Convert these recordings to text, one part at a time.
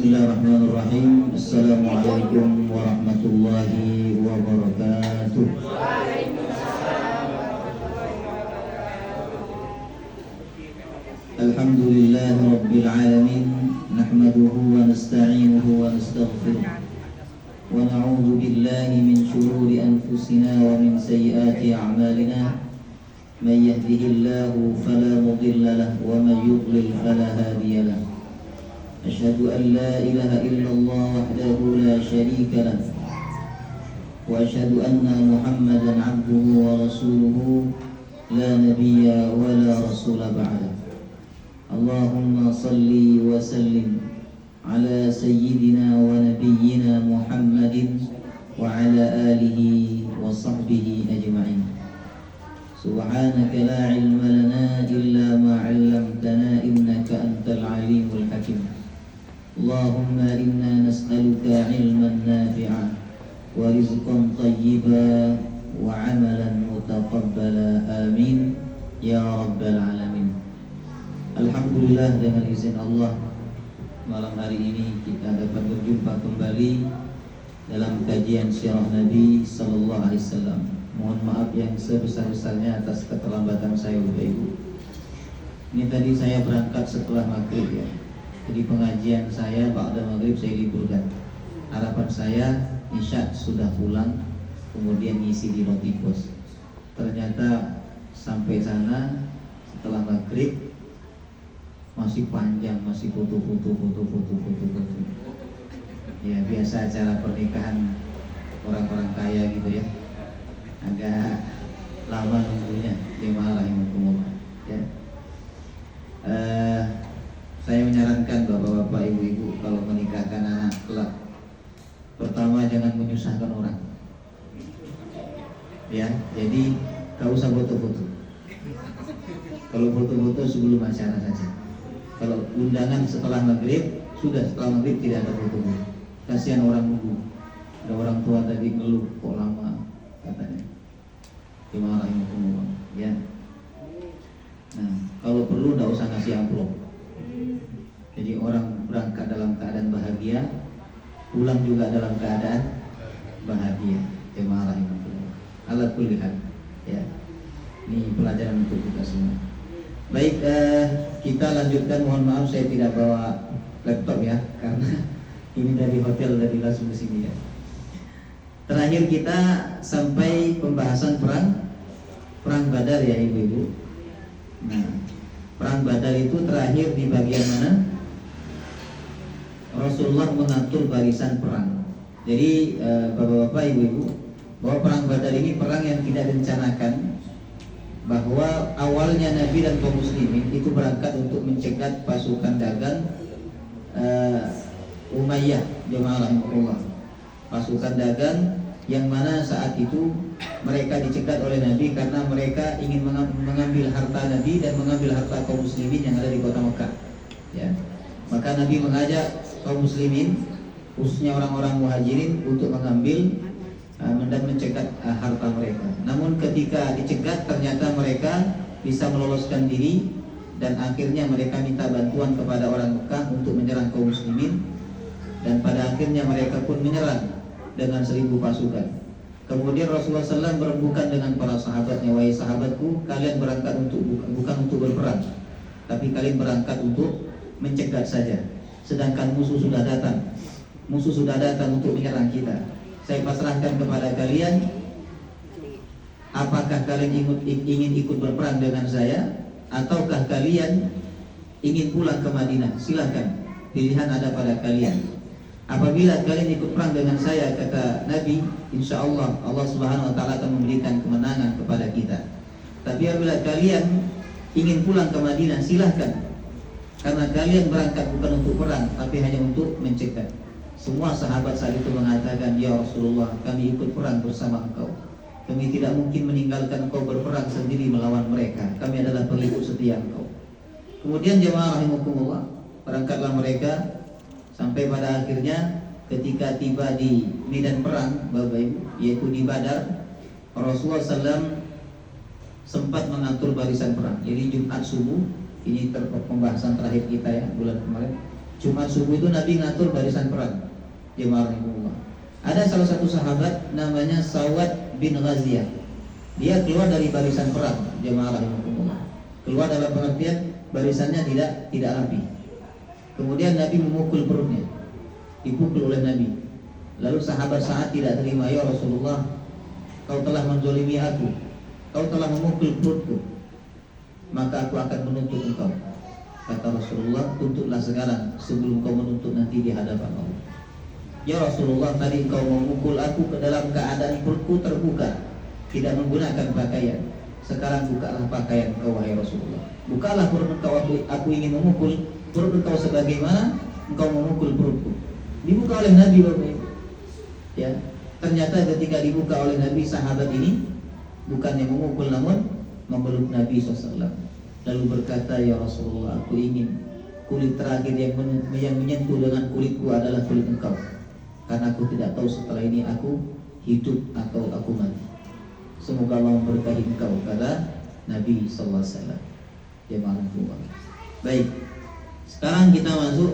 Bismillahirrahmanirrahim. Assalamualaikum warahmatullahi wabarakatuh. Alhamdulillahi rabbil alamin. Nahmaduhu wa nasta'inuhu wa nastaghfiruh. Wa na'udzu billahi min shururi anfusina wa min sayyiati a'malina. Man yahdihillahu fala mudilla lahu wa man yudlil fala hadiya lahu. أشهد أن لا إله إلا الله وحده لا شريك له وأشهد أن محمدا عبده ورسوله لا نبي ولا رسول بعده اللهم صل وسلم على سيدنا ونبينا محمد وعلى آله وصحبه أجمعين سبحانك لا علم لنا إلا ما علمتنا إنك أنت العليم الحكيم اللهم إنا نسألك علما نافعا ورزقا طيبا وعملا متقبلا آمين يا رب العالمين. Alhamdulillah, dengan izin Allah malam hari ini kita dapat berjumpa kembali dalam kajian sirah Nabi Sallallahu Alaihi Wasallam. Mohon maaf yang sebesar-besarnya atas keterlambatan saya Bapak Ibu. Ini tadi saya berangkat setelah maghrib ya. Jadi pengajian saya ba'da maghrib saya liburkan. Harapan saya Isya sudah pulang, kemudian ngisi di roti pos. Ternyata sampai sana setelah maghrib masih panjang, masih foto-foto. Ya biasa acara pernikahan orang-orang kaya gitu ya. Agak lama nunggunya. Bismillahirrahmanirrahim. Ya. Saya menyarankan bapak-bapak, ibu-ibu kalau menikahkan anak kelak, pertama jangan menyusahkan orang. Ya, jadi gak usah foto-foto. Kalau foto-foto sebelum acara saja. Kalau undangan setelah maghrib, sudah setelah maghrib tidak ada foto-foto. Kasihan orang nunggu. Ada orang tua tadi ngeluh kok lama katanya. Bismillahirrahmanirrahim. Ya. Nah, kalau perlu tidak usah ngasih amplop. Jadi orang berangkat dalam keadaan bahagia, pulang juga dalam keadaan bahagia. Bismillahirrahmanirrahim. Ala kulli hal. Ya. Ini pelajaran untuk kita semua. Baik, kita lanjutkan. Mohon maaf saya tidak bawa laptop ya, karena ini dari hotel, dari langsung ke sini ya. Terakhir kita sampai pembahasan perang Badar ya ibu-ibu. Nah, perang Badar itu terakhir di bagian mana? Rasulullah mengatur barisan perang. Jadi bapak-bapak, ibu-ibu, bahwa perang Badar ini perang yang tidak direncanakan, bahwa awalnya Nabi dan kaum muslimin itu berangkat untuk mencegat pasukan dagang Umayyah, Jama'ah, pasukan dagang yang mana saat itu mereka dicegat oleh Nabi karena mereka ingin mengambil harta Nabi dan mengambil harta kaum muslimin yang ada di kota Mekah. Ya. Maka Nabi mengajak kaum muslimin, khususnya orang-orang muhajirin, untuk mengambil dan mencegat harta mereka. Namun ketika dicegat ternyata mereka bisa meloloskan diri dan akhirnya mereka minta bantuan kepada orang Mekah untuk menyerang kaum muslimin, dan pada akhirnya mereka pun menyerang dengan 1000 pasukan. Kemudian Rasulullah SAW berembukan dengan para sahabatnya, wahai sahabatku, kalian berangkat bukan untuk berperang, tapi kalian berangkat untuk mencegat saja. Sedangkan musuh sudah datang untuk menyerang kita. Saya pasrahkan kepada kalian, apakah kalian ingin ikut berperang dengan saya, ataukah kalian ingin pulang ke Madinah? Silakan, pilihan ada pada kalian. Apabila kalian ikut perang dengan saya, kata Nabi, insya Allah Subhanahu Wa Taala akan memberikan kemenangan kepada kita. Tapi apabila kalian ingin pulang ke Madinah, silahkan, karena kalian berangkat bukan untuk perang, tapi hanya untuk mencegat. Semua sahabat saat itu mengatakan, ya Rasulullah, kami ikut perang bersama engkau. Kami tidak mungkin meninggalkan engkau berperang sendiri melawan mereka. Kami adalah pengikut setia engkau. Kemudian jemaah rahimakumullah, berangkatlah mereka. Sampai pada akhirnya ketika tiba di medan perang, Bapak Ibu, yaitu di Badar, Rasulullah SAW sempat mengatur barisan perang. Jadi Jumat subuh, ini pembahasan terakhir kita ya bulan kemarin. Jumat subuh itu Nabi ngatur barisan perang. Jemaah rahimahullah. Ada salah satu sahabat namanya Sawad bin Ghaziyah. Dia keluar dari barisan perang. Jemaah rahimahullah. Keluar dalam pengertian barisannya tidak rapi. Kemudian Nabi memukul perutnya. Dipukul oleh Nabi. Lalu sahabat Sa'ad tidak terima, ya Rasulullah, kau telah menzolimi aku, kau telah memukul perutku, maka aku akan menuntut engkau. Kata Rasulullah, tuntutlah sekarang sebelum kau menuntut nanti di hadapan Allah. Ya Rasulullah, tadi engkau memukul aku ke dalam keadaan perutku terbuka, tidak menggunakan pakaian. Sekarang bukalah pakaian engkau, wahai Rasulullah. Bukalah perut engkau, aku ingin memukul perut engkau sebagaimana engkau memukul perutku. Dibuka oleh Nabi Bapak Ibu. Ya, ternyata ketika dibuka oleh Nabi, sahabat ini bukannya memukul namun memeluk Nabi SAW. Lalu berkata, ya Rasulullah, aku ingin kulit terakhir yang menyentuh dengan kulitku adalah kulit engkau, karena aku tidak tahu setelah ini aku hidup atau aku mati. Semoga Allah memberkahi engkau, kata Nabi SAW. Baik, sekarang kita masuk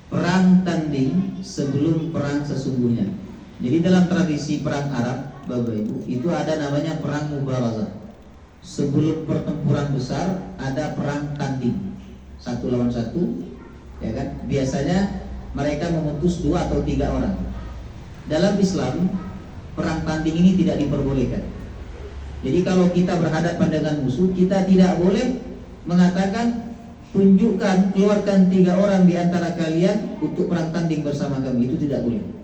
perang tanding sebelum perang sesungguhnya. Jadi dalam tradisi perang Arab, Bapak Ibu, itu ada namanya perang mubarazah. Sebelum pertempuran besar ada perang tanding, 1 lawan 1, ya kan? Biasanya mereka mengutus 2 atau 3 orang. Dalam Islam, perang tanding ini tidak diperbolehkan. Jadi kalau kita berhadapan dengan musuh, kita tidak boleh mengatakan, tunjukkan, keluarkan 3 orang di antara kalian untuk perang tanding bersama kami. Itu tidak boleh.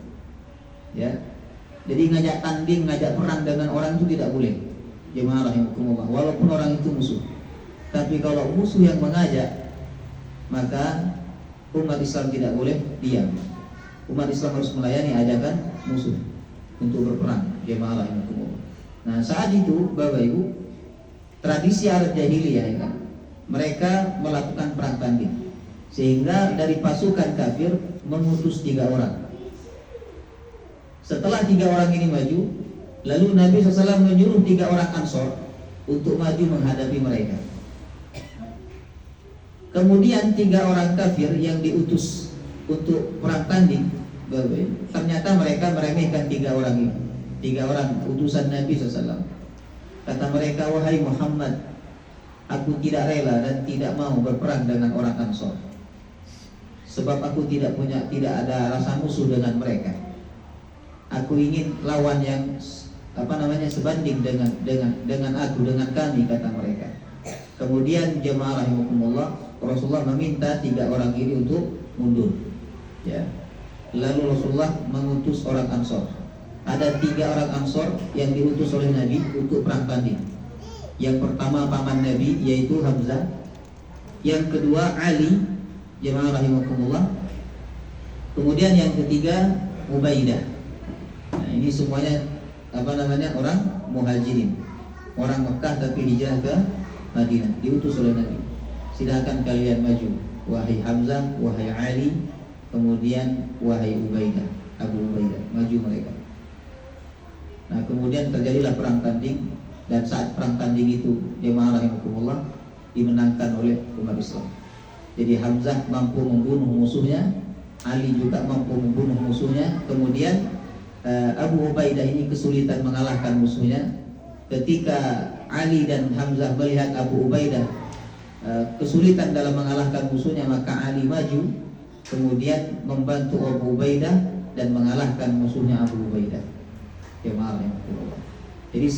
Ya, jadi ngajak tanding, ngajak perang dengan orang itu tidak boleh. Jemaah rahimakumullah, walaupun orang itu musuh. Tapi kalau musuh yang mengajak, maka umat Islam tidak boleh diam. Umat Islam harus melayani ajakan musuh untuk berperang. Jemaah rahimakumullah. Nah, saat itu Bapak Ibu, tradisi Arab jahiliyah, ya kan? Mereka melakukan perang tanding, sehingga dari pasukan kafir mengutus 3 orang. Setelah 3 orang ini maju, lalu Nabi SAW menyuruh 3 orang Ansor untuk maju menghadapi mereka. Kemudian 3 orang kafir yang diutus untuk perang tanding, ternyata mereka meremehkan 3 orang ini, 3 orang utusan Nabi SAW. Kata mereka, wahai Muhammad, aku tidak rela dan tidak mau berperang dengan orang Ansor, sebab aku tidak ada rasa musuh dengan mereka. Aku ingin lawan yang sebanding dengan aku, dengan kami, kata mereka. Kemudian jemaah rahimakumullah, Rasulullah meminta 3 orang ini untuk mundur. Ya. Lalu Rasulullah mengutus orang Ansor. Ada 3 orang Ansor yang diutus oleh Nabi untuk perang tanding. Yang pertama paman Nabi, yaitu Hamzah. Yang kedua Ali, jemaah rahimakumullah. Kemudian yang ketiga Ubaidah. Nah, ini semuanya orang muhajirin, orang Mekah tapi hijrah ke Madinah, diutus oleh Nabi. Silakan kalian maju, wahai Hamzah, wahai Ali, kemudian wahai Ubaidah, Abu Ubaidah, maju mereka. Nah, kemudian terjadilah perang tanding, dan saat perang tanding itu, jemaah rahimakumullah, dimenangkan oleh umat Islam. Jadi Hamzah mampu membunuh musuhnya, Ali juga mampu membunuh musuhnya. Kemudian Abu Ubaidah ini kesulitan mengalahkan musuhnya. Ketika Ali dan Hamzah melihat Abu Ubaidah kesulitan dalam mengalahkan musuhnya, maka Ali maju kemudian membantu Abu Ubaidah dan mengalahkan musuhnya Abu Ubaidah. Jadi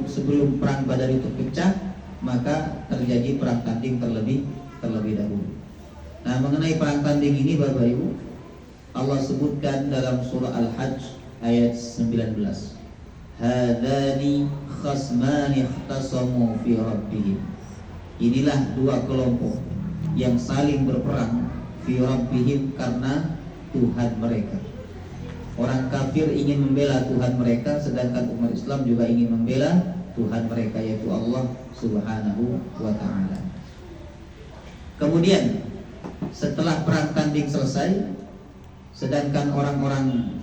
sebelum perang Badar itu pecah, maka terjadi perang tanding terlebih dahulu. Nah, mengenai perang tanding ini Bapak Ibu, Allah sebutkan dalam surah Al-Hajj ayat 19. Hadani khasmani ikhtasamu fi rabbihim. Inilah 2 kelompok yang saling berperang fi rabbihim, karena Tuhan mereka. Orang kafir ingin membela Tuhan mereka, sedangkan umat Islam juga ingin membela Tuhan mereka, yaitu Allah Subhanahu wa ta'ala. Kemudian setelah perang tanding selesai, sedangkan orang-orang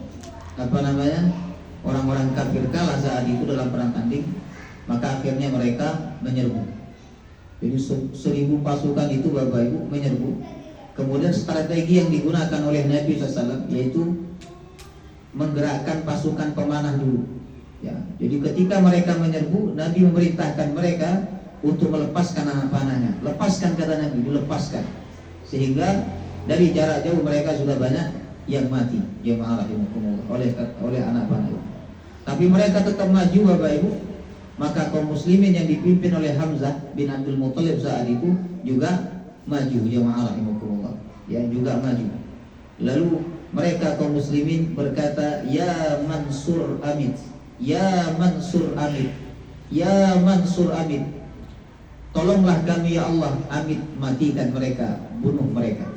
kafir kalah saat itu dalam perang tanding, maka akhirnya mereka menyerbu. Jadi 1000 pasukan itu Bapak Ibu menyerbu. Kemudian strategi yang digunakan oleh Nabi SAW yaitu menggerakkan pasukan pemanah dulu. Ya, jadi ketika mereka menyerbu, Nabi memerintahkan mereka untuk melepaskan anak panahnya. Lepaskan, kata Nabi, dilepaskan. Sehingga dari jarak jauh mereka sudah banyak yang mati, jemaah rahimakumullah, oleh anak panah itu. Tapi mereka tetap maju, Bapak Ibu. Maka kaum muslimin yang dipimpin oleh Hamzah bin Abdul Muthalib saat itu juga maju, jemaah rahimakumullah. Ya, juga maju. Lalu mereka kaum muslimin berkata, ya Mansur Amid, ya Mansur Amid, ya Mansur Amid, tolonglah kami ya Allah, Amid, matikan mereka, bunuh mereka.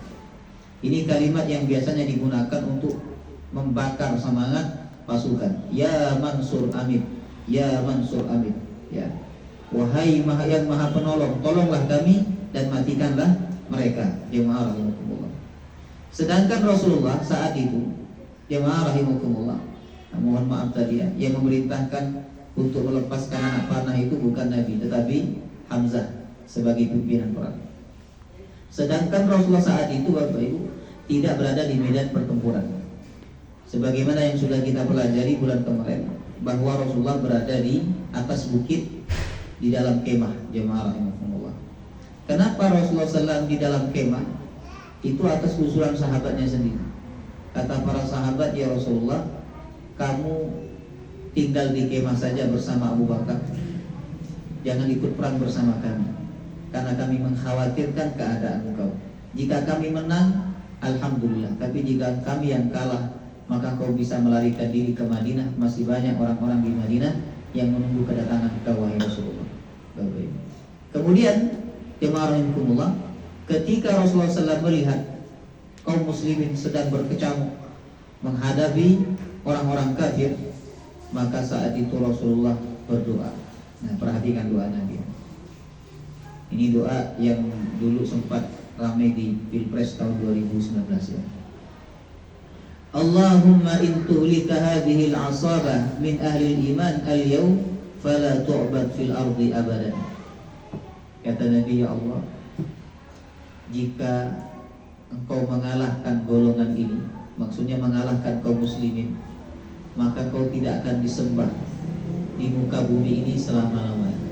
Ini kalimat yang biasanya digunakan untuk membakar semangat pasukan. Ya Mansur Amid, ya Mansur Amid, ya, wahai yang maha penolong, tolonglah kami dan matikanlah mereka, jemaah rahimakumullah. Sedangkan Rasulullah saat itu, jemaah rahimakumullah, mohon maaf tadi ya, yang memerintahkan untuk melepaskan anak panah itu bukan Nabi, tetapi Hamzah sebagai pimpinan perang. Sedangkan Rasulullah saat itu, Bapak Ibu, tidak berada di medan pertempuran. Sebagaimana yang sudah kita pelajari bulan kemarin, bahwa Rasulullah berada di atas bukit di dalam kemah, jemaah rahimakumullah. Kenapa Rasulullah SAW di dalam kemah? Itu atas usulan sahabatnya sendiri. Kata para sahabat, ya Rasulullah, kamu tinggal di kemah saja bersama Abu Bakar, jangan ikut perang bersama kami, karena kami mengkhawatirkan keadaan engkau. Jika kami menang, alhamdulillah. Tapi jika kami yang kalah, maka kau bisa melarikan diri ke Madinah. Masih banyak orang-orang di Madinah yang menunggu kedatangan engkau, wahai Rasulullah. Baik. Kemudian, jemaah rahimakumullah, ketika Rasulullah SAW melihat kaum muslimin sedang berkecamuk menghadapi orang-orang kafir, maka saat itu Rasulullah berdoa. Nah, perhatikan doa Nabi. Ini doa yang dulu sempat ramai di Pilpres tahun 2019 ya. Allahumma in tuhlika hadhihi al-'asabah min ahli al-iman al-yawm fala tu'bad fil ardi abadan. Kata Nabi, ya Allah, jika engkau mengalahkan golongan ini, maksudnya mengalahkan kaum muslimin, maka kau tidak akan disembah di muka bumi ini selama-lamanya.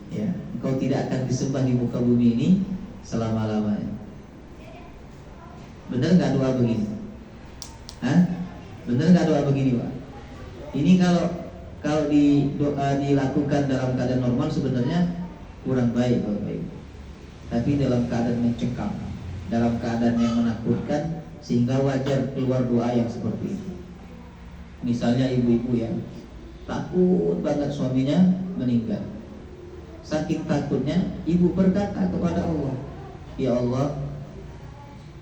Ya, engkau tidak akan disembah di muka bumi ini selama-lamanya. Benar nggak doa begini? Hah? Benar nggak doa begini, Pak? Ini kalau dilakukan dalam keadaan normal sebenarnya kurang baik, Bapak Ibu. Tapi dalam keadaan mencekam, dalam keadaan yang menakutkan, sehingga wajar keluar doa yang seperti itu. Misalnya ibu-ibu yang takut banget suaminya meninggal. Saking takutnya, ibu berkata kepada Allah, ya Allah,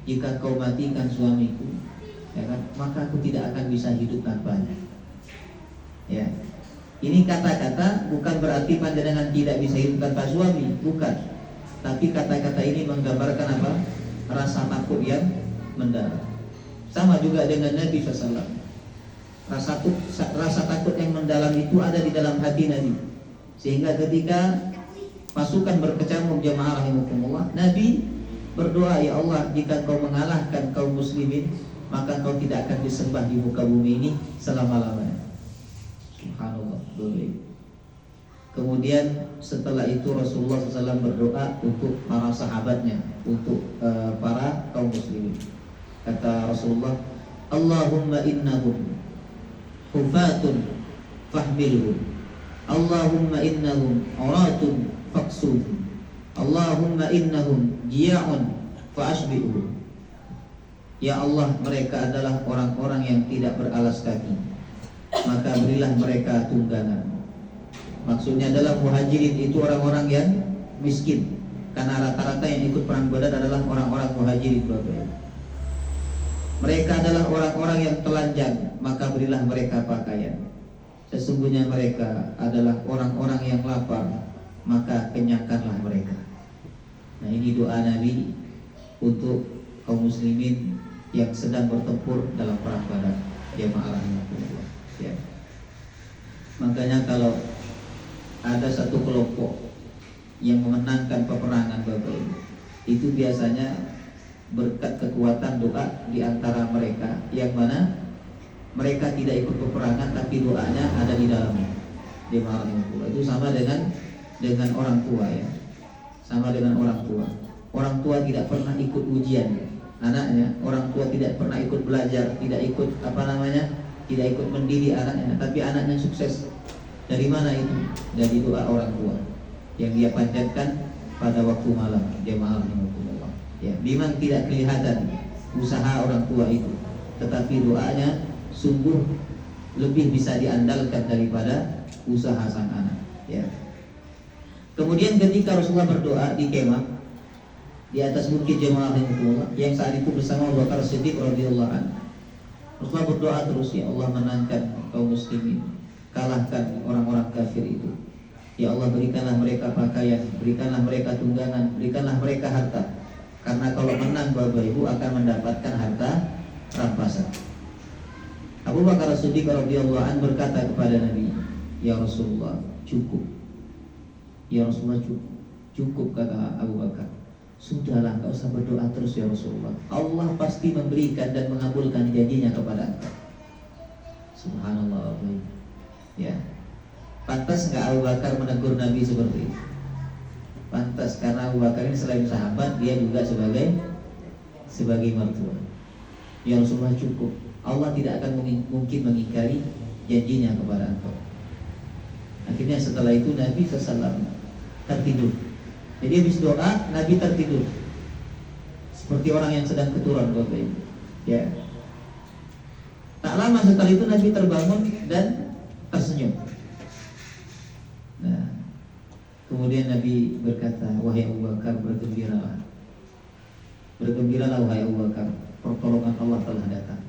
jika kau matikan suamiku, ya kan, maka aku tidak akan bisa hidup tanpanya. Ya, ini kata-kata bukan berarti panjenengan tidak bisa hidup tanpa suami, bukan. Tapi kata-kata ini menggambarkan apa? Rasa takut yang mendalam. Sama juga dengan Nabi SAW. Rasa takut yang mendalam itu ada di dalam hati Nabi. Sehingga ketika pasukan berkecamuk, jemaah rahimakumullah, Nabi berdoa, ya Allah, jika kau mengalahkan kaum muslimin, maka kau tidak akan disembah di muka bumi ini selama-lamanya. Subhanallah. Kemudian setelah itu Rasulullah SAW berdoa untuk para sahabatnya, untuk para kaum muslimin. Kata Rasulullah, Allahumma innahum hufatun fahmilhum, Allahumma innahum uratun faqsuhum, Allahumma innahum jia'un fa'ashbi'uhum. Ya Allah, mereka adalah orang-orang yang tidak beralas kaki, maka berilah mereka tunggangan. Maksudnya adalah muhajirin itu orang-orang yang miskin, karena rata-rata yang ikut perang Badar adalah orang-orang muhajirin, Bapak. Mereka adalah orang-orang yang telanjang, maka berilah mereka pakaian. Sesungguhnya mereka adalah orang-orang yang lapar, maka kenyangkanlah mereka. Nah, ini doa Nabi untuk kaum muslimin yang sedang bertempur dalam perang Badar, jemaah rahimakumullah. Ya. Makanya kalau ada satu kelompok yang memenangkan peperangan, Bapak Ibu, itu biasanya berkat kekuatan doa di antara mereka, yang mana mereka tidak ikut peperangan tapi doanya ada di dalamnya. Jemaah itu sama dengan orang tua ya. Sama dengan orang tua. Orang tua tidak pernah ikut ujian anaknya, orang tua tidak pernah ikut belajar, tidak ikut tidak ikut mendidik anaknya, tapi anaknya sukses. Dari mana itu? Dari doa orang tua yang dia panjatkan pada waktu malam. Jemaah ya, memang tidak kelihatan usaha orang tua itu, tetapi doanya sungguh lebih bisa diandalkan daripada usaha sang anak ya. Kemudian ketika Rasulullah berdoa di kemah di atas bukit Jamaah yang saat itu bersama Abu Bakar Siddiq radhiyallahu anhu, Rasulullah berdoa terus, ya Allah menangkan kaum muslimin, kalahkan orang-orang kafir itu. Ya Allah, berikanlah mereka pakaian, berikanlah mereka tunggangan, berikanlah mereka harta. Karena kalau menang Bapak Ibu akan mendapatkan harta rampasan. Abu Bakar Siddiq radhiyallahu anhu berkata kepada Nabi, ya Rasulullah, cukup. Ya Rasulullah, cukup kata Abu Bakar. Sudahlah, enggak usah berdoa terus ya Rasulullah. Allah pasti memberikan dan mengabulkan janjinya kepada engkau. Subhanallah. Ya. Pantas enggak Abu Bakar menegur Nabi seperti itu? Pantas, karena Abu Bakar ini selain sahabat, dia juga sebagai mertua. Ya Rasulullah, cukup. Allah tidak akan mungkin mengingkari janjinya kepada engkau. Akhirnya setelah itu Nabi SAW tertidur. Jadi habis doa Nabi tertidur seperti orang yang sedang keturun Bapak Ibu. Ya. Tak lama setelah itu Nabi terbangun dan tersenyum. Nah, kemudian Nabi berkata, wahai Abu Bakar, bergembiralah. Bergembiralah wahai Abu Bakar, pertolongan Allah telah datang.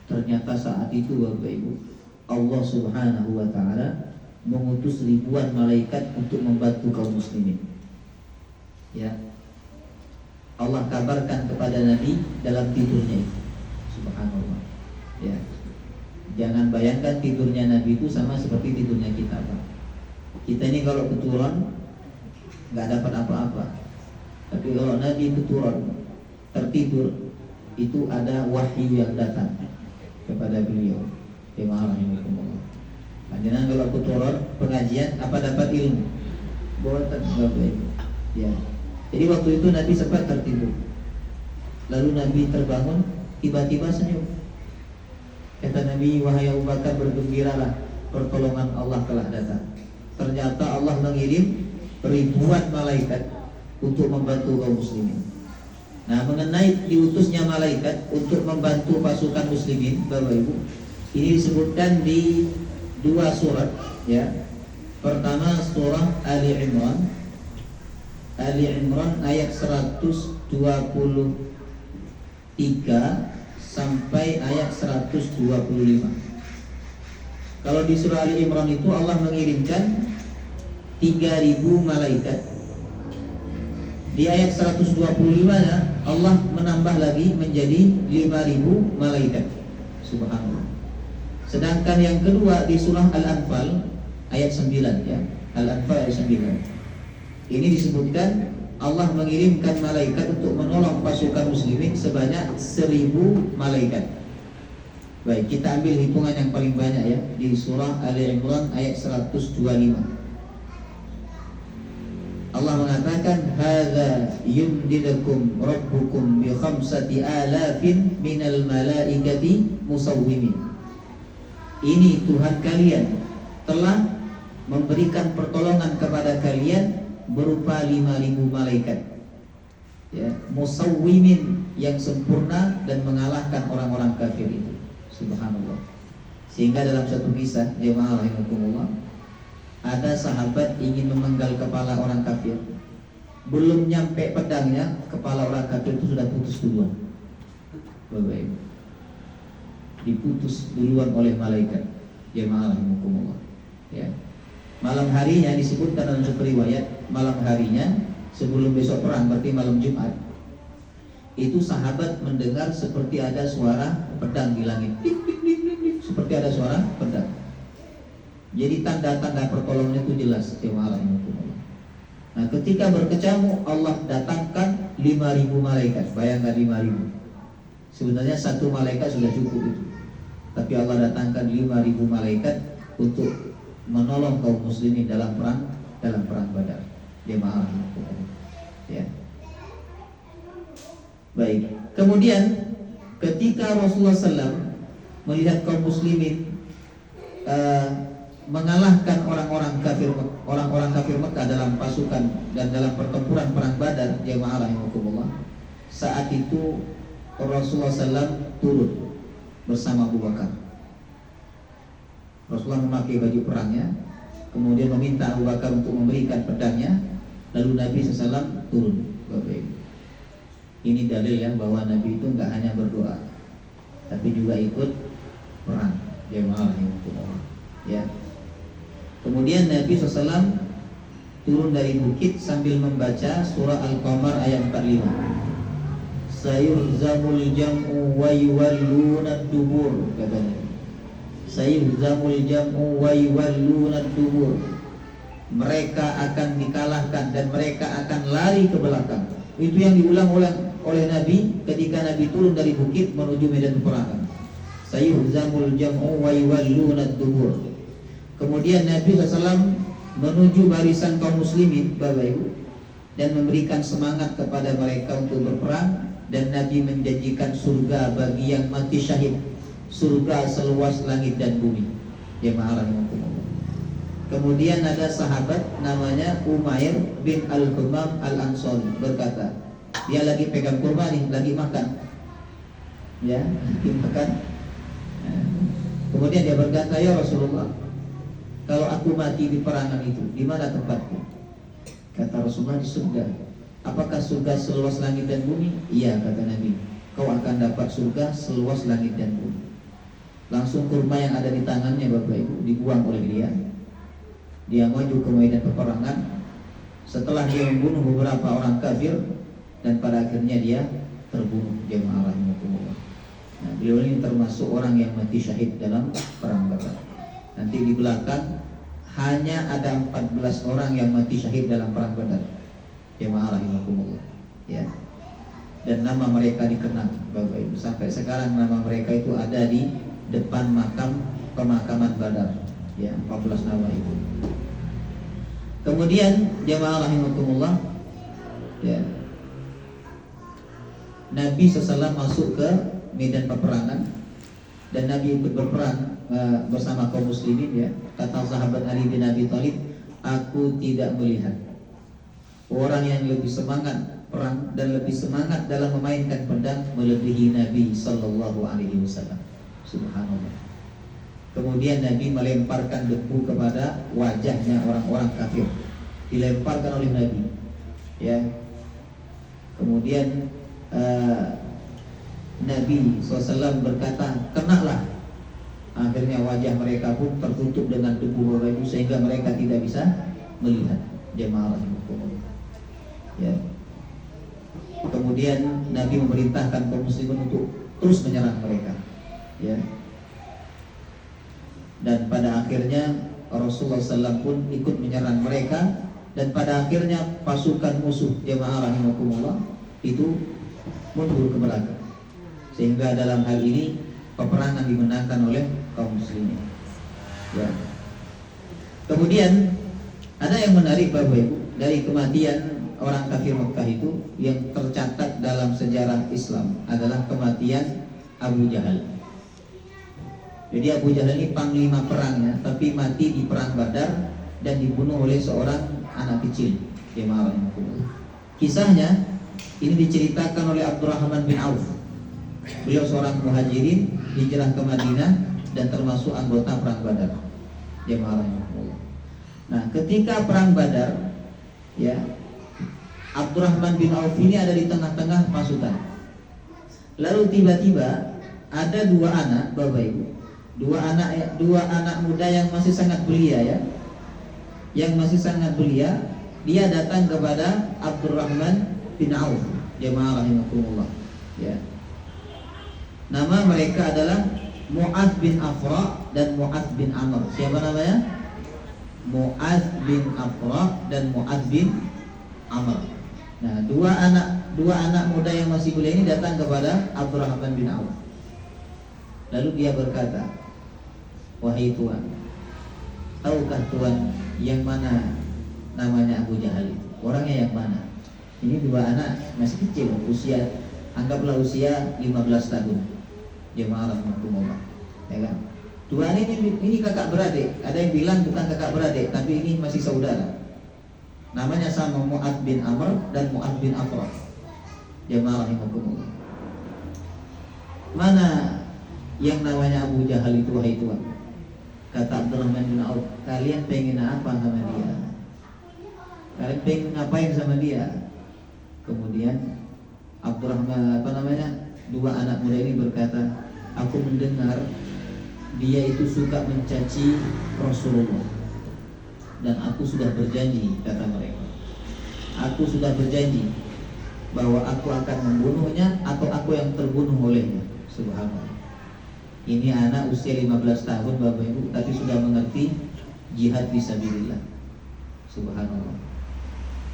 Ternyata saat itu Bapak Ibu, Allah Subhanahu wa ta'ala mengutus ribuan malaikat untuk membantu kaum muslimin. Ya. Allah kabarkan kepada Nabi dalam tidurnya. Subhanallah. Ya. Jangan bayangkan tidurnya Nabi itu sama seperti tidurnya kita, Pak. Kita ini kalau keturun nggak dapat apa-apa. Tapi kalau Nabi keturun tertidur, itu ada wahyu yang datang kepada beliau. Bismillahirrahmanirrahim. Jangan kalau keturun pengajian apa dapat ilmu? Buatan baik. Ya. Jadi waktu itu Nabi sempat tertidur. Lalu Nabi terbangun, tiba-tiba senyum. Kata Nabi, wahai Abu Bakar, bergembiralah, pertolongan Allah telah datang. Ternyata Allah mengirim ribuan malaikat untuk membantu kaum muslimin. Nah, mengenai diutusnya malaikat untuk membantu pasukan muslimin, Bapak Ibu, ini disebutkan di dua surat ya. Pertama surah Ali Imran ayat 123 sampai ayat 125. Kalau di surah Ali Imran itu Allah mengirimkan 3.000 malaikat. Di ayat 125-nya Allah menambah lagi menjadi 5.000 malaikat. Subhanallah. Sedangkan yang kedua di surah Al-Anfal ayat 9 ya. Al-Anfal ayat 9. Ini disebutkan Allah mengirimkan malaikat untuk menolong pasukan muslimin sebanyak 1.000 malaikat. Baik, kita ambil hitungan yang paling banyak ya di surah Ali Imran ayat 125. Allah mengatakan, hadza yumdidukum rabbukum bi 5,000 minal malaikati musawwimin. Ini Tuhan kalian telah memberikan pertolongan kepada kalian berupa 5.000 malaikat ya, musawwimin, yang sempurna dan mengalahkan orang-orang kafir itu. Subhanallah. Sehingga dalam satu kisah, jemaah rahimakumullah, ada sahabat ingin memenggal kepala orang kafir. Belum nyampe pedangnya, kepala orang kafir itu sudah putus duluan. Bapak Ibu, diputus duluan oleh malaikat. Jemaah rahimakumullah. Ya. Malam harinya disebutkan dalam satu riwayat, malam harinya sebelum besok perang, berarti malam Jumat, itu sahabat mendengar seperti ada suara pedang di langit. Seperti ada suara pedang. Jadi tanda-tanda pertolongan itu jelas. Nah, ketika berkecamuk Allah datangkan 5.000 5.000 malaikat. Bayangkan 5.000. Sebenarnya satu malaikat sudah cukup itu. Tapi Allah datangkan 5.000 malaikat untuk menolong kaum muslimin dalam perang Badar. Jemaah. Ya. Baik. Kemudian ketika Rasulullah SAW melihat kaum muslimin mengalahkan orang-orang kafir Mekah dalam pasukan dan dalam pertempuran perang Badar, jemaah rahimakumullah, saat itu Rasulullah SAW turun bersama Abu Bakar. Rasulullah memakai baju perangnya, kemudian meminta Abu Bakar untuk memberikan pedangnya, lalu Nabi SAW turun. Ini dalil ya bahwa Nabi itu enggak hanya berdoa, tapi juga ikut perang. Jemaah rahimakumullah. Ya. Kemudian Nabi SAW turun dari bukit sambil membaca surah Al-Qamar ayat 45. Sayuhzamul jam'u wa yuwalluna dubur, katanya. Sayuhzamul jam'u wa yuwalluna dubur. Mereka akan dikalahkan dan mereka akan lari ke belakang. Itu yang diulang oleh Nabi ketika Nabi turun dari bukit menuju medan peperangan. Sayuhzamul jam'u wa yuwalluna dubur. Kemudian Nabi SAW menuju barisan kaum muslimin, Bapak Ibu, dan memberikan semangat kepada mereka untuk berperang. Dan Nabi menjanjikan surga bagi yang mati syahid, surga seluas langit dan bumi. Jemaah rahimakumullah. Kemudian ada sahabat namanya Umair bin Al-Humam Al-Ansari berkata, dia lagi pegang kurma nih, lagi makan. Ya, lagi makan. Kemudian dia berkata, ya Rasulullah, kalau aku mati di perangan itu, di mana tempatku? Kata Rasulullah, di surga. Apakah surga seluas langit dan bumi? Iya, kata Nabi. Kau akan dapat surga seluas langit dan bumi. Langsung kurma yang ada di tangannya, Bapak Ibu, dibuang oleh dia. Dia maju ke medan peperangan. Setelah dia membunuh beberapa orang kafir, dan pada akhirnya dia terbunuh. Jemaah rahimakumullah. Nah, beliau ini termasuk orang yang mati syahid dalam perang Badar. Nanti di belakang hanya ada 14 orang yang mati syahid dalam perang Badar. Jemaah rahimakumullah. Ya. Dan nama mereka dikenal, Bapak Ibu. Sampai sekarang nama mereka itu ada di depan makam pemakaman Badar. Ya, 14 nama itu. Kemudian jemaah rahimakumullah, ya, Nabi SAW masuk ke medan peperangan dan Nabi ikut berperang bersama kaum muslimin. Ya, kata sahabat Ali bin Abi Thalib, aku tidak melihat orang yang lebih semangat perang dan lebih semangat dalam memainkan pedang melebihi Nabi Sallallahu Alaihi Wasallam. Subhanallah. Kemudian Nabi melemparkan debu kepada wajahnya orang-orang kafir, dilemparkan oleh Nabi. Ya. Kemudian Nabi SAW berkata, kenalah. Akhirnya wajah mereka pun tertutup dengan debu Bapak Ibu, sehingga mereka tidak bisa melihat. Jemaah rahimakumullah. Ya. Kemudian Nabi memerintahkan kaum muslimin untuk terus menyerang mereka. Ya. Dan pada akhirnya Rasulullah SAW pun ikut menyerang mereka. Dan pada akhirnya pasukan musuh, jemaah rahimakumullah, itu mundur ke belakang. Sehingga dalam hal ini peperangan dimenangkan oleh kaum muslimin. Ya. Kemudian ada yang menarik Bapak Ibu dari kematian orang kafir Mekah itu yang tercatat dalam sejarah Islam adalah kematian Abu Jahal. Jadi Abu Jahal ini panglima perangnya, tapi mati di perang Badar dan dibunuh oleh seorang anak kecil. Kisahnya ini diceritakan oleh Abdurrahman bin Auf. Beliau seorang muhajirin, hijrah ke Madinah dan termasuk anggota perang Badar. Nah, ketika perang Badar, ya, Abdurrahman bin Auf ini ada di tengah-tengah pasukan. Lalu tiba-tiba ada dua anak, Bapak Ibu, dua anak muda yang masih sangat belia, ya, yang masih sangat belia. Dia datang kepada Abdurrahman bin Auf, jemaah rahimakumullah. Ya. Nama mereka adalah Mu'adz bin Afra dan Mu'adz bin Amr. Siapa namanya? Mu'adz bin Afra dan Mu'adz bin Amr. Nah, dua anak muda yang masih belia ini datang kepada Abdurrahman bin Auf. Lalu dia berkata, wahai Tuan, tahukah Tuan yang mana namanya Abu Jahal itu? Orangnya yang mana? Ini dua anak masih kecil, anggaplah usia 15 tahun. Jemaah rahmatullah, ya kan? Dua ini kakak beradik. Ada yang bilang bukan kakak beradik, tapi ini masih saudara. Namanya sama, Mu'ad bin Amr dan Mu'ad bin Afrah. Jemaah rahmatullah. Mana yang namanya Abu Jahal itu, wahai Tuan? Kata Abdurrahman bin Auf, kalian pengen apa sama dia? Kalian pengen ngapain sama dia? Kemudian Abdurrahman dua anak muda ini berkata, aku mendengar dia itu suka mencaci Rasulullah, dan aku sudah berjanji, kata mereka, aku sudah berjanji bahwa aku akan membunuhnya atau aku yang terbunuh olehnya. Subhanallah. Ini anak usia 15 tahun Bapak Ibu, tapi sudah mengerti jihad fisabilillah. Subhanallah.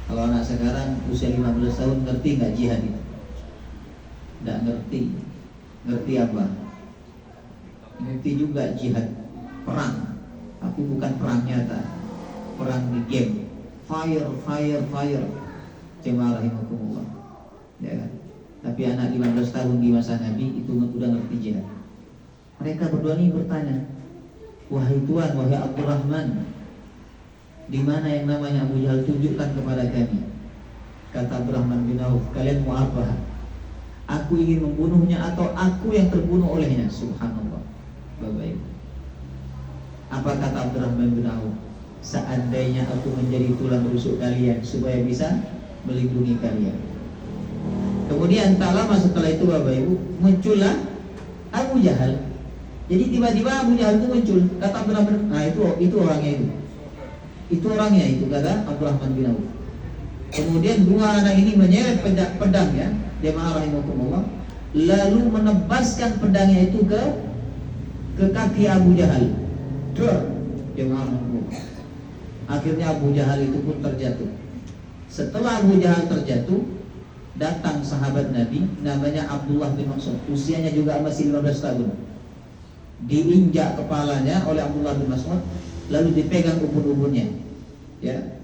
Kalau anak sekarang usia 15 tahun ngerti nggak jihad itu? Nggak ngerti. Ngerti apa? Ngerti juga jihad, perang. Tapi bukan perang nyata, perang di game. Fire. Jemaah rahimakumullah. Ya kan? Tapi anak 15 tahun di masa Nabi itu udah ngerti jihad. Mereka berdua ini bertanya, wahai Tuan, wahai Abdurrahman, di mana yang namanya Abu Jahal, tunjukkan kepada kami. Kata Abdurrahman bin Auf, kalian mau apa? Aku ingin membunuhnya atau aku yang terbunuh olehnya? Subhanallah. Bapak Ibu, apa kata Abdurrahman bin Auf? Seandainya aku menjadi tulang rusuk kalian supaya bisa melindungi kalian. Kemudian tak lama setelah itu Bapak Ibu, muncullah Abu Jahal. Jadi tiba-tiba Abu Jahal itu muncul. Kata Abdurrahman, nah itu orangnya itu. Itu orangnya itu, kata Abdurrahman bin Auf. Kemudian dua anak ini menyeret pedangnya, jemaah rahimakumullah, lalu menebaskan pedangnya itu ke kaki Abu Jahal. Jemaah rahimakumullah. Akhirnya Abu Jahal itu pun terjatuh. Setelah Abu Jahal terjatuh, datang sahabat Nabi namanya Abdullah bin Mas'ud. Usianya juga masih 15 tahun. Diinjak kepalanya oleh Abdullah bin Mas'ud, lalu dipegang ubun-ubunnya. Ya.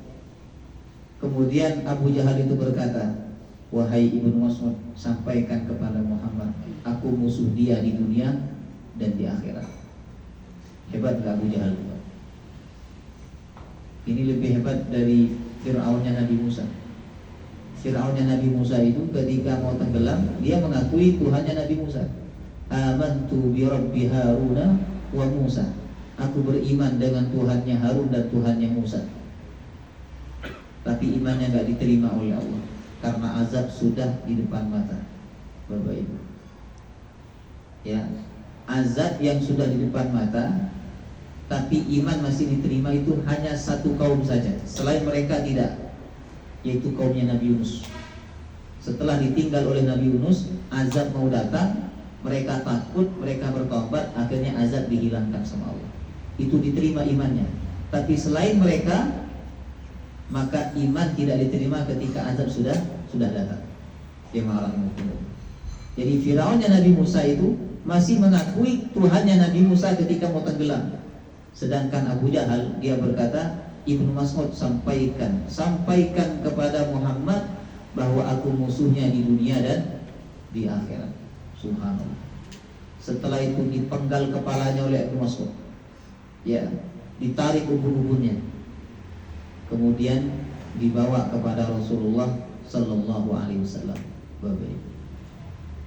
Kemudian Abu Jahal itu berkata, wahai Ibnu Mas'ud, sampaikan kepada Muhammad, aku musuh dia di dunia dan di akhirat. Hebat gak Abu Jahal? Ini lebih hebat dari Fir'aunnya Nabi Musa. Fir'aunnya Nabi Musa itu ketika mau tenggelam, dia mengakui Tuhannya Nabi Musa. Amantu bi Rabbi Haruna wa Musa. Aku beriman dengan Tuhannya Harun dan Tuhannya Musa. Tapi imannya gak diterima oleh Allah karena azab sudah di depan mata. Bapak Ibu, ya, azab yang sudah di depan mata, tapi iman masih diterima itu hanya satu kaum saja. Selain mereka tidak, yaitu kaumnya Nabi Yunus. Setelah ditinggal oleh Nabi Yunus, azab mau datang, mereka takut, mereka bertobat, akhirnya azab dihilangkan sama Allah. Itu diterima imannya. Tapi selain mereka, maka iman tidak diterima ketika azab sudah datang. Jadi Firaunnya Nabi Musa itu masih mengakui Tuhannya Nabi Musa ketika mau tenggelam. Sedangkan Abu Jahal, dia berkata, Ibnu Mas'ud, sampaikan kepada Muhammad bahwa aku musuhnya di dunia dan di akhirat. Subhanallah. Setelah itu dipenggal kepalanya oleh Ibnu Mas'ud, ya, ditarik ubun-ubunnya, kemudian dibawa kepada Rasulullah Sallallahu Alaihi Wasallam. Bapak Ibu,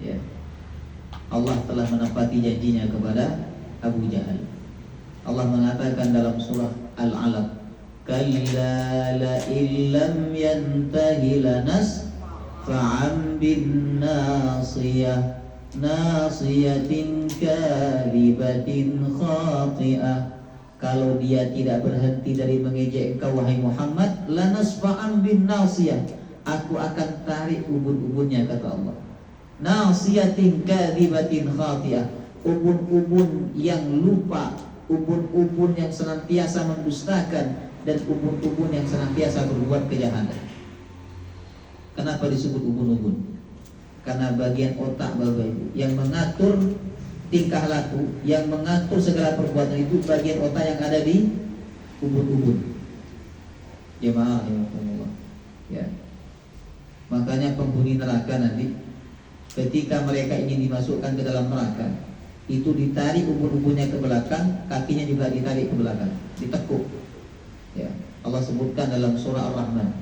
ya, Allah telah menepati janjinya kepada Abu Jahal. Allah mengatakan dalam surah Al-Alaq, kalla la illam yantahi lanasfa'an bin nasiyah nasiyatin kalibatin khati'ah. Kalau dia tidak berhenti dari mengejek engkau wahai Muhammad, lanasfa'an bin nasiyah, aku akan tarik ubun-ubunnya, kata Allah. Nasiyatin kalibatin khati'ah, ubun-ubun yang lupa, ubun-ubun yang senantiasa mendustakan, dan ubun-ubun yang senantiasa berbuat kejahatan. Kenapa disebut ubun-ubun? Karena bagian otak Bapak Ibu yang mengatur tingkah laku, yang mengatur segala perbuatan itu bagian otak yang ada di ubun-ubun. Jemaah rahimakumullah. Ya. Makanya penghuni neraka nanti ketika mereka ingin dimasukkan ke dalam neraka, itu ditarik ubun-ubunnya ke belakang, kakinya juga ditarik ke belakang, ditekuk. Ya. Allah sebutkan dalam surah Ar-Rahman,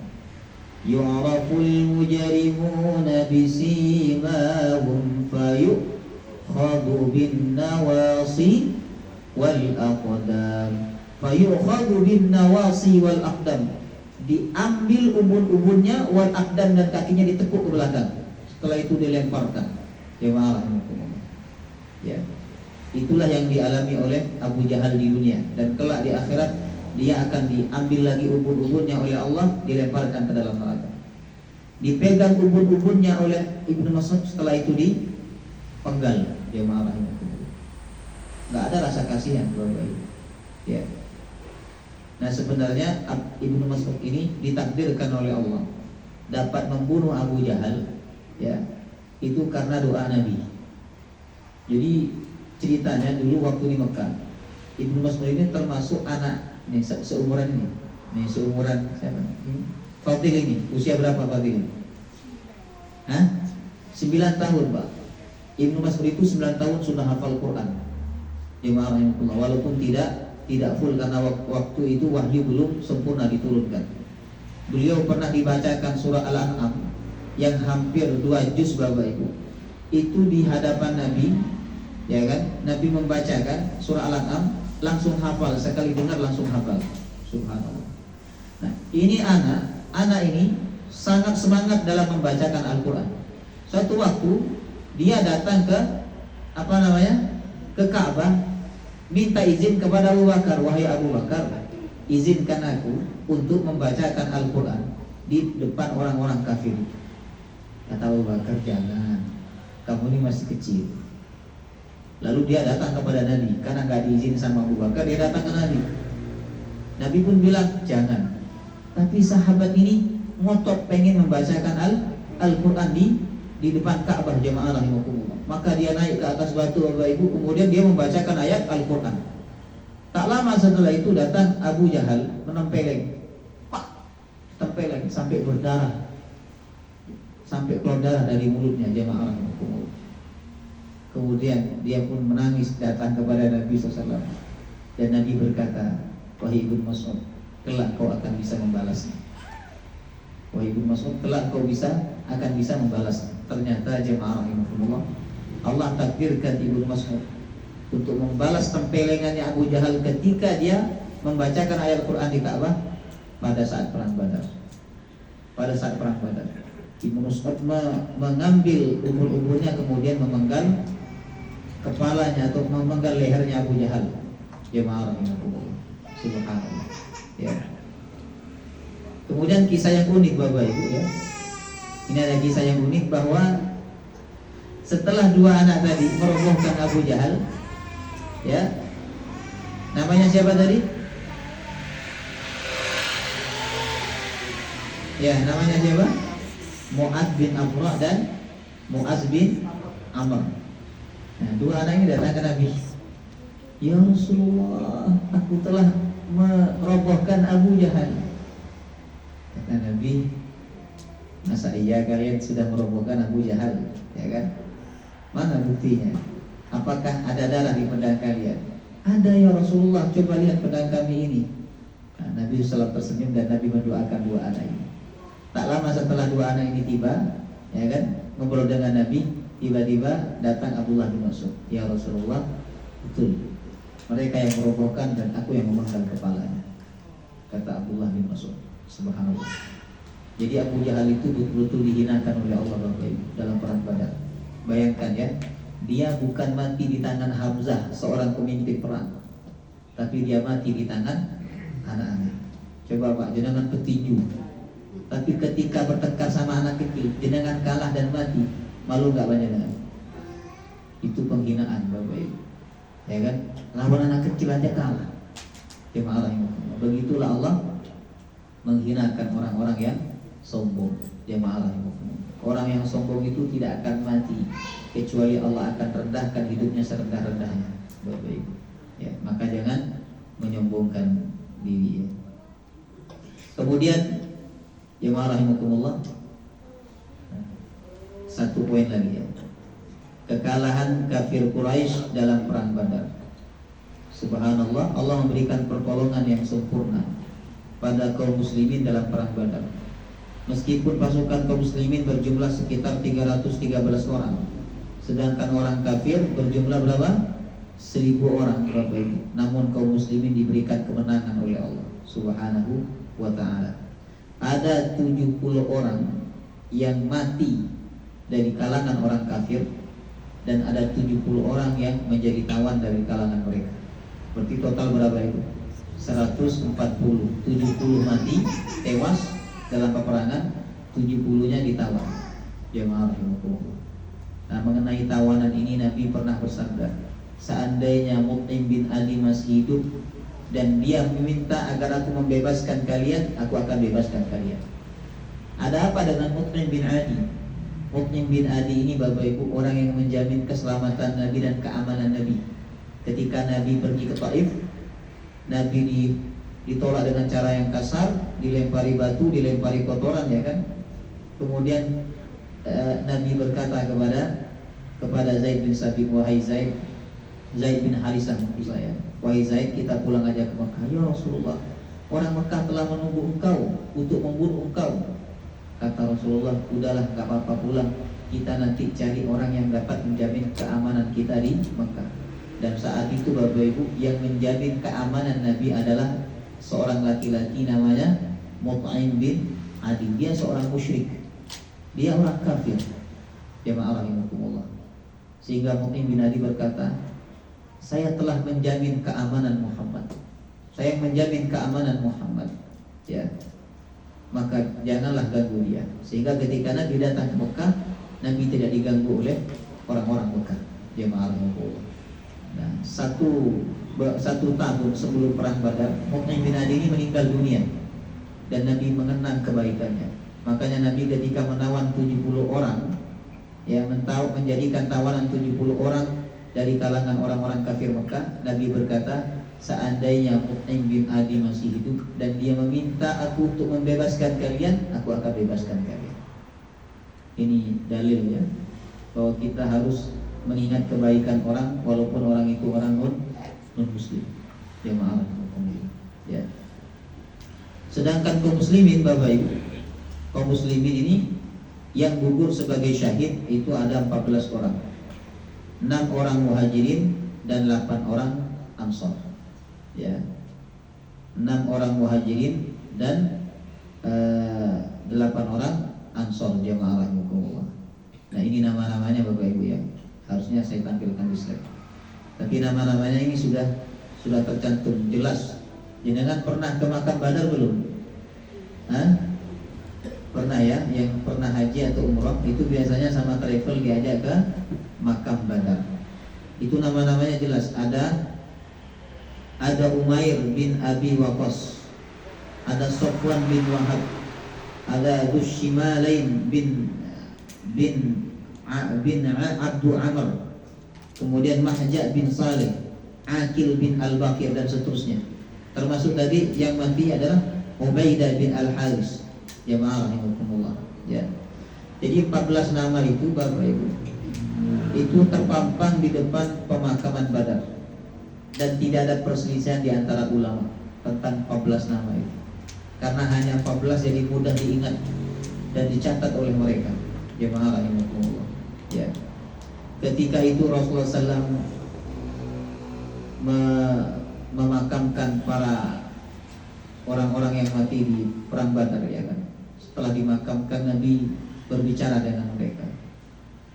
yu'raful mujrimuna bisimahum fayu'khadhu bin nawasi wal aqdam. Fayu'khadhu bin nawasi wal aqdam. Diambil ubun-ubunnya, wal aqdam, dan kakinya ditekuk ke belakang. Setelah itu dilemparkan. Ya. Itulah yang dialami oleh Abu Jahal di dunia, dan kelak di akhirat dia akan diambil lagi ubun-ubunnya oleh Allah, dilemparkan ke dalam neraka. Dipegang ubun-ubunnya oleh Ibnu Mas'ud, setelah itu dipenggal. Jemaah rahimakumullah. Enggak ada rasa kasihan Bapak Ibu. Ya. Nah, sebenarnya Ibnu Mas'ud ini ditakdirkan oleh Allah dapat membunuh Abu Jahal, ya, itu karena doa Nabi. Jadi ceritanya dulu waktu di Mekah, Ibnu Mas'ud ini termasuk anak nih seumuran ini. Nih seumuran siapa? Fadil ini. Usia berapa Fadil? 9 tahun, Pak. Ibnu Mas'ud itu 9 tahun sudah hafal Quran. Jemaah rahimakumullah, walaupun tidak full karena waktu itu wahyu belum sempurna diturunkan. Beliau pernah dibacakan surah Al-An'am yang hampir 2 juz Bapak Ibu. Itu di hadapan Nabi, ya kan? Nabi membacakan surah Al-An'am, langsung hafal, sekali dengar langsung hafal. Subhanallah. Nah, ini anak ini sangat semangat dalam membacakan Al-Qur'an. Suatu waktu dia datang ke ke Ka'bah, minta izin kepada Abu Bakar, wahai Abu Bakar, izinkan aku untuk membacakan Al-Qur'an di depan orang-orang kafir. Kata Abu Bakar, jangan, kamu ini masih kecil. Lalu dia datang kepada Nabi, karena gak diizin sama Abu Bakar, dia datang ke Nabi. Nabi pun bilang, jangan. Tapi sahabat ini ngotot pengen membacakan Al-Qur'an di depan Ka'bah, jemaah rahimakumullah. Maka dia naik ke atas batu Bapak Ibu, kemudian dia membacakan ayat Al-Qur'an. Tak lama setelah itu datang Abu Jahal menempeleng. Pak, tempeleng sampai berdarah. Sampai keluar darah dari mulutnya, jemaah rahimakumullah. Kemudian dia pun menangis datang kepada Nabi SAW. Dan Nabi berkata, wahai Ibnu Mas'ud, kelak kau akan bisa membalasnya. Wahai Ibnu Mas'ud, kelak kau akan bisa membalasnya. Ternyata jemaah rahimakumullah, Allah takdirkan Ibnu Mas'ud untuk membalas tempelengannya Abu Jahal ketika dia membacakan ayat Quran di Ka'bah pada saat perang Badar. Pada saat perang Badar, Ibnu Mas'ud mengambil ubun-ubunnya, kemudian memenggal kepalanya atau memenggal lehernya Abu Jahal. Jemaah rahimakumullah. Subhanallah. Ya. Kemudian kisah yang unik Bapak Ibu, ya. Ini ada kisah yang unik bahwa setelah 2 anak tadi merobohkan Abu Jahal, ya. Namanya siapa tadi? Ya, namanya siapa? Mu'adz bin Amr dan Mu'adz bin Amr. Nah, 2 anak ini datang ke Nabi. Ya Rasulullah, aku telah merobohkan Abu Jahal. Kata Nabi, masa iya kalian sudah merobohkan Abu Jahal? Ya kan? Mana buktinya? Apakah ada darah di pedang kalian? Ada ya Rasulullah, coba lihat pedang kami ini. Nah, Nabi SAW tersenyum dan Nabi mendoakan 2 anak ini. Tak lama setelah 2 anak ini tiba, ya kan, ngobrol dengan Nabi, tiba-tiba datang Abdullah bin Mas'ud. Ya Rasulullah, betul, mereka yang merobohkan dan aku yang memenggal kepalanya. Kata Abdullah bin Mas'ud. Subhanallah. Jadi Abu Jahal itu betul-betul dihinakan oleh Allah Bapak Ibu dalam perang Badar. Bayangkan ya, dia bukan mati di tangan Hamzah, seorang pemimpin perang, tapi dia mati di tangan anak-anak. Coba Pak, jenengan petinju, tapi ketika bertengkar sama anak kecil, jenengan kalah dan mati, malu gak jenengan? Itu penghinaan Bapak Ibu, ya kan? Lawan anak kecil aja kalah. Begitulah Allah menghinakan orang-orang yang sombong. Jemaah rahimakumullah. Orang yang sombong itu tidak akan mati kecuali Allah akan rendahkan hidupnya serendah-rendahnya. Bapak Ibu. Ya, maka jangan menyombongkan diri ya. Kemudian jemaah rahimakumullah, satu poin lagi ya. Kekalahan kafir Quraisy dalam perang Badar. Subhanallah, Allah memberikan pertolongan yang sempurna pada kaum muslimin dalam perang Badar. Meskipun pasukan kaum muslimin berjumlah sekitar 313 orang, sedangkan orang kafir berjumlah berapa? 1000 orang, Bapak Ibu. Namun kaum muslimin diberikan kemenangan oleh Allah Subhanahu wa ta'ala. Ada 70 orang yang mati dari kalangan orang kafir, dan ada 70 orang yang menjadi tawan dari kalangan mereka. Berarti total berapa itu? 140. 70 mati, tewas dalam peperangan, 70-nya ditawan. Jemaah rahimakumullah. Nah, mengenai tawanan ini Nabi pernah bersabda, seandainya Mut'im bin Adi masih hidup dan dia meminta agar aku membebaskan kalian, aku akan bebaskan kalian. Ada apa dengan Mut'im bin Adi? Mut'im bin Adi ini Bapak Ibu orang yang menjamin keselamatan Nabi dan keamanan Nabi. Ketika Nabi pergi ke Taif, Nabi ditolak dengan cara yang kasar, dilempari batu, dilempari kotoran, ya kan? Kemudian Nabi berkata kepada Zaid bin Sabit, wahai Zaid bin Harisah, saya, wahai Zaid, kita pulang aja ke Mekah. Ya Rasulullah, orang Mekah telah menunggu engkau untuk membunuh engkau. Kata Rasulullah, udahlah, gak apa-apa, pulang. Kita nanti cari orang yang dapat menjamin keamanan kita di Mekah. Dan saat itu Bapak Ibu, yang menjamin keamanan Nabi adalah seorang laki-laki namanya Mut'im bin Adi. Dia seorang musyrik, dia orang kafir. Jemaah rahimakumullah. Sehingga Mut'im bin Adi berkata, saya telah menjamin keamanan Muhammad. Saya menjamin keamanan Muhammad. Ya, maka janganlah ganggu dia. Sehingga ketika Nabi datang ke Mekah, Nabi tidak diganggu oleh orang-orang Mekah. Jemaah rahimakumullah. Nah, satu tahun sebelum perang Badar, Mut'im bin Adi ini meninggal dunia dan Nabi mengenang kebaikannya. Makanya Nabi ketika menawan 70 orang, ya, menjadikan tawanan 70 orang dari kalangan orang-orang kafir Mekah, Nabi berkata, seandainya Mut'im bin Adi masih hidup dan dia meminta aku untuk membebaskan kalian, aku akan bebaskan kalian. Ini dalil ya, bahwa kita harus mengingat kebaikan orang walaupun orang itu orang non-muslim. Jemaah ya. Sedangkan kaum muslimin Bapak Ibu, kaum muslimin ini yang gugur sebagai syahid itu ada 14 orang. 6 orang muhajirin dan 8 orang ansor. Ya. 6 orang muhajirin dan 8 orang ansor. Jemaah rahimakumullah. Nah, ini nama-namanya Bapak Ibu ya. Harusnya saya tampilkan di slide. Tapi nama-namanya ini sudah tercantum jelas. Jenengan pernah ke makam Badar belum? Hah? Pernah ya? Yang pernah haji atau umroh itu biasanya sama travel diajak ke makam Badar. Itu nama-namanya jelas. Ada Umair bin Abi Waqqas, ada Sofwan bin Wahab, ada Dushimalain bin Abdu Amr, kemudian Mahja bin Saleh, Akil bin Al-Baqir, dan seterusnya. Termasuk tadi yang mati adalah Ubaidah bin Al-Haris. Jemaah rahimakumullah. Ya. Jadi 14 nama itu Bapak Ibu, itu terpampang di depan pemakaman Badar. Dan tidak ada perselisihan di antara ulama tentang 14 nama itu. Karena hanya 14 jadi mudah diingat dan dicatat oleh mereka. Jemaah rahimakumullah. Ya. Ketika itu Rasulullah SAW memakamkan para orang-orang yang mati di perang Badar, ya kan. Setelah dimakamkan, Nabi berbicara dengan mereka.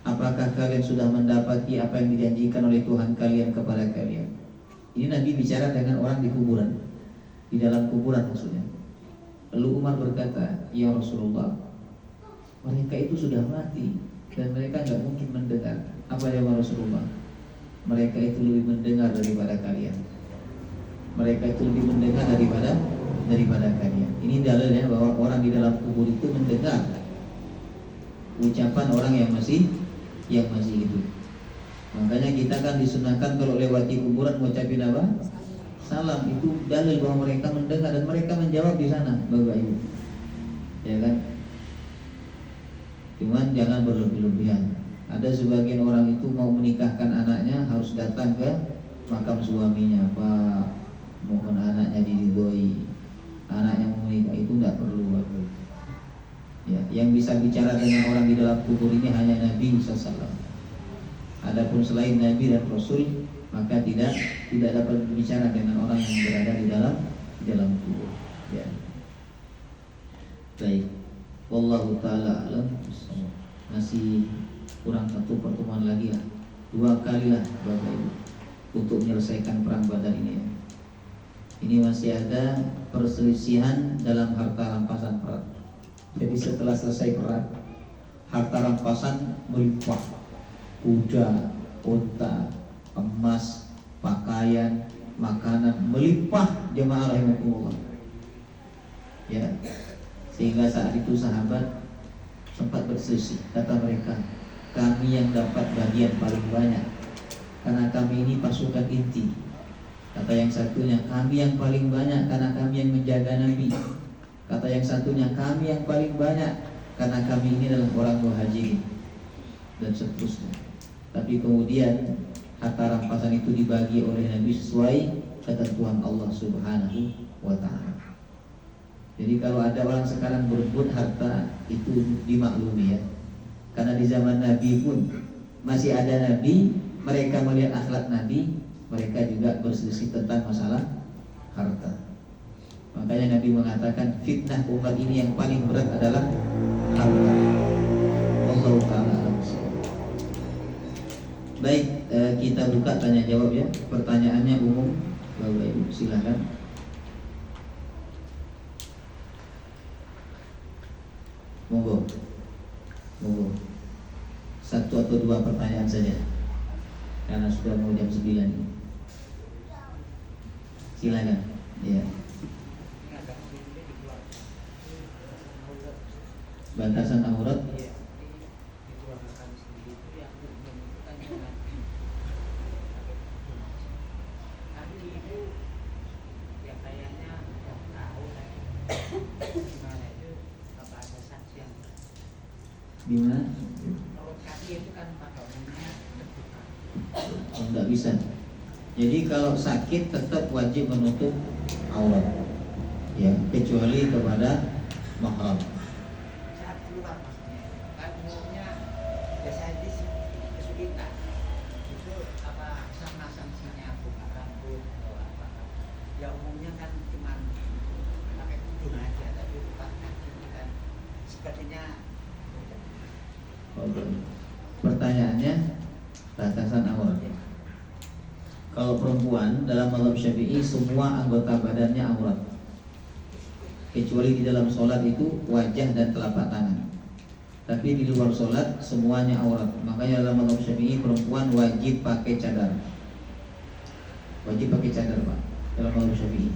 Apakah kalian sudah mendapati apa yang dijanjikan oleh Tuhan kalian kepada kalian? Ini Nabi bicara dengan orang di kuburan, di dalam kuburan maksudnya. Lalu Umar berkata, ya Rasulullah, mereka itu sudah mati dan mereka tidak mungkin mendengar. Apa ya Rasulullah? Mereka itu lebih mendengar daripada kalian. Mereka itu lebih mendengar daripada daripada kalian. Ini dalilnya bahwa orang di dalam kubur itu mendengar ucapan orang yang masih hidup. Makanya kita kan disunahkan kalau lewati kuburan mengucapin apa? Salam. Itu dalil bahwa mereka mendengar dan mereka menjawab di sana, Bapak Ibu. Ya kan? Cuman jangan berlebih-lebihan. Ada sebagian orang itu mau menikahkan anaknya harus datang ke makam suaminya, Pak, mohon anaknya diridhoi. Anaknya mau menikah itu tidak perlu, Bapak. Ya, yang bisa bicara dengan orang di dalam kubur ini hanya Nabi SAW. Adapun selain Nabi dan Rasul, maka tidak dapat berbicara dengan orang yang berada di dalam kubur. Ya. Baik. Wallahu taala alam. Masih kurang satu pertemuan lagi lah, 2 kali lah Bapak Ibu untuk menyelesaikan perang Badar ini ya. Ini masih ada perselisihan dalam harta rampasan perang. Jadi setelah selesai perang, harta rampasan melimpah, kuda, unta, emas, pakaian, makanan melimpah, jemaah rahimakumullah. Ya, sehingga saat itu sahabat sempat berselisih. Kata mereka, kami yang dapat bagian paling banyak karena kami ini pasukan inti. Kata yang satunya, kami yang paling banyak karena kami yang menjaga Nabi. Kata yang satunya, kami yang paling banyak karena kami ini adalah orang muhajirin, dan seterusnya. Tapi kemudian harta rampasan itu dibagi oleh Nabi sesuai ketentuan Allah Subhanahu wa ta'ala. Jadi kalau ada orang sekarang berebut harta itu dimaklumi ya. Karena di zaman Nabi pun masih ada Nabi, mereka melihat akhlak Nabi, mereka juga berselisih tentang masalah harta. Makanya Nabi mengatakan fitnah umat ini yang paling berat adalah harta. Wallahu ta'ala a'lam. Baik, kita buka tanya jawab ya. Pertanyaannya umum, Bapak Ibu silakan. Monggo. 1 atau 2 pertanyaan saja, karena sudah mau jam 9 ini. Silakan. Ya. Batasan aurat. Gimana? Oh, enggak bisa. Jadi kalau sakit tetap wajib menutup aurat, ya, kecuali kepada mahram. Saat keluar maksudnya, kan umumnya biasanya kesulitan. Itu apa sama sanksinya buka rambut atau apa? Ya umumnya kan cuma pakai kerudung aja, tapi buka kaki kan sepertinya. Pertanyaannya batasan aurat. Kalau perempuan dalam mazhab Syafi'i semua anggota badannya aurat, kecuali di dalam sholat itu wajah dan telapak tangan. Tapi di luar sholat semuanya aurat. Makanya dalam mazhab Syafi'i perempuan wajib pakai cadar. Wajib pakai cadar, Pak, dalam mazhab Syafi'i.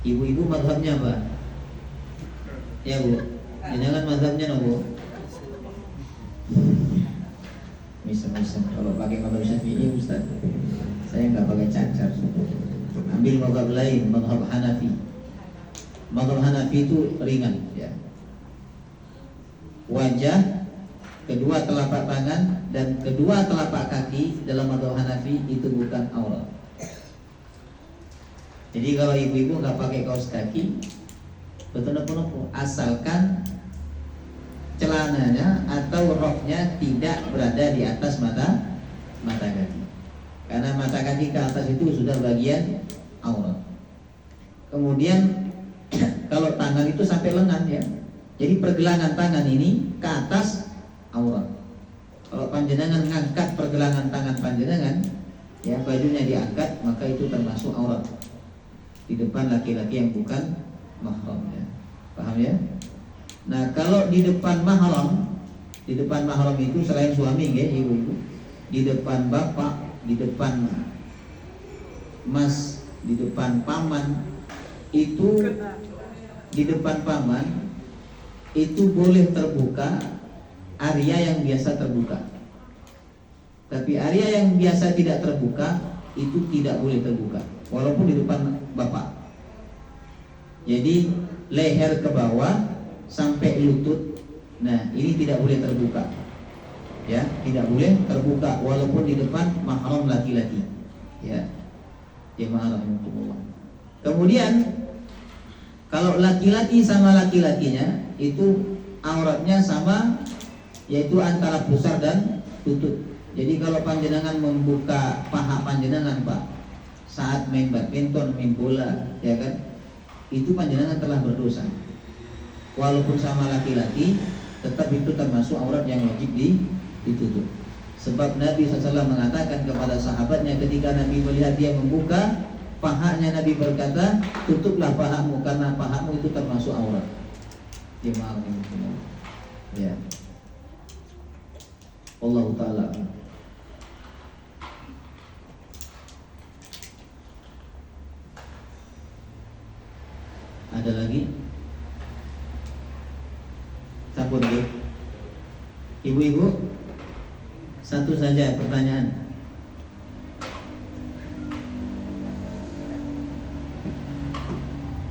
Ibu-ibu mazhabnya apa? Ya Bu, jangan mazhabnya no Bu. Misal kalau pakai mazhab Syafi'i Ustaz, saya nggak pakai cadar. Ambil mazhab lain, mazhab Hanafi. Mazhab Hanafi itu ringan ya. Wajah, kedua telapak tangan dan kedua telapak kaki dalam mazhab Hanafi itu bukan aurat. Jadi kalau ibu-ibu nggak pakai kaos kaki, betul-betul asalkan celananya atau roknya tidak berada di atas mata kaki. Karena mata kaki ke atas itu sudah bagian aurat. Kemudian kalau tangan itu sampai lengan ya. Jadi pergelangan tangan ini ke atas aurat. Kalau panjenengan ngangkat pergelangan tangan panjenengan, ya bajunya diangkat, maka itu termasuk aurat di depan laki-laki yang bukan mahram ya. Paham ya? Nah, kalau di depan mahram itu selain suami ya, ibu-ibu, di depan bapak, di depan mas, di depan paman, itu di depan paman itu boleh terbuka area yang biasa terbuka. Tapi area yang biasa tidak terbuka itu tidak boleh terbuka walaupun di depan bapak. Jadi leher ke bawah sampai lutut. Nah, ini tidak boleh terbuka. Ya, tidak boleh terbuka walaupun di depan mahram laki-laki. Ya. Jemaah rahimahumullah. Kemudian kalau laki-laki sama laki-lakinya itu auratnya sama, yaitu antara pusar dan lutut. Jadi kalau panjenengan membuka paha panjenengan Pak saat main badminton, main bola, ya kan, itu panjenengan telah berdosa. Walaupun sama laki-laki, tetap itu termasuk aurat yang wajib ditutup. Sebab Nabi SAW mengatakan kepada sahabatnya ketika Nabi melihat dia membuka pahanya, Nabi berkata, tutuplah pahamu karena pahamu itu termasuk aurat. Ya, maaf ya. Allah Ta'ala. Ada lagi? Siapa lagi? Ibu-ibu? Satu saja pertanyaan.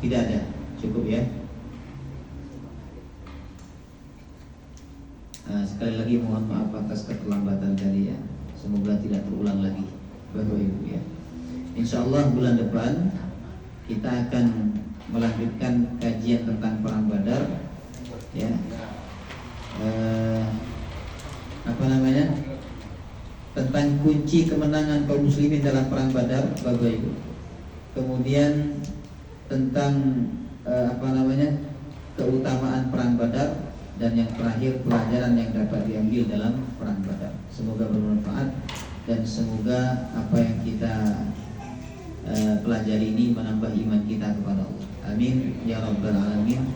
Tidak ada, cukup ya. Sekali lagi mohon maaf atas keterlambatan tadi ya. Semoga tidak terulang lagi, Bapak Ibu ya. Insyaallah bulan depan kita akan melanjutkan kajian tentang perang Badar ya. Tentang kunci kemenangan kaum muslimin dalam perang Badar, Bapak Ibu. Kemudian tentang keutamaan perang Badar, dan yang terakhir pelajaran yang dapat diambil dalam perang Badar. Semoga bermanfaat dan semoga apa yang kita pelajari ini menambah iman kita kepada Allah. Amin ya rabbal alamin.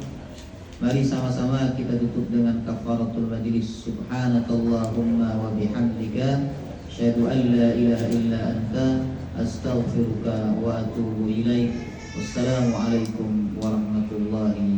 Mari sama-sama kita tutup dengan kafaratul majlis. Subhanakallahumma wa bihamdika asyhadu an la ilaha illa anta astaghfiruka wa atubu ilaik. Wassalamualaikum warahmatullahi